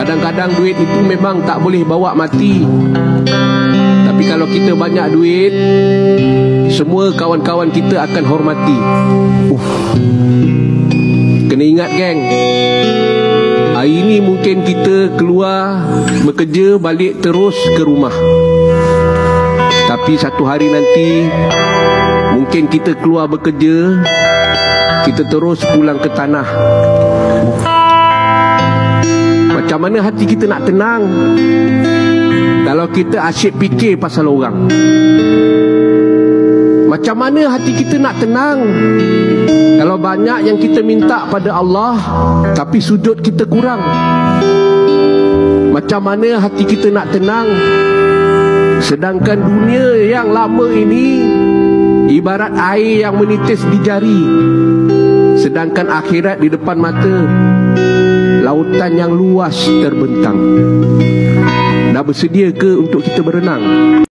Kadang-kadang duit itu memang tak boleh bawa mati. Tapi kalau kita banyak duit, semua kawan-kawan kita akan hormati. Kena ingat, geng, hari ini mungkin kita keluar bekerja, balik terus ke rumah. Tapi satu hari nanti mungkin kita keluar bekerja, kita terus pulang ke tanah. Macam mana hati kita nak tenang kalau kita asyik fikir pasal orang? Macam mana hati kita nak tenang kalau banyak yang kita minta pada Allah tapi sujud kita kurang? Macam mana hati kita nak tenang sedangkan dunia yang lama ini ibarat air yang menitis di jari, sedangkan akhirat di depan mata lautan yang luas terbentang. Dah bersedia ke untuk kita berenang?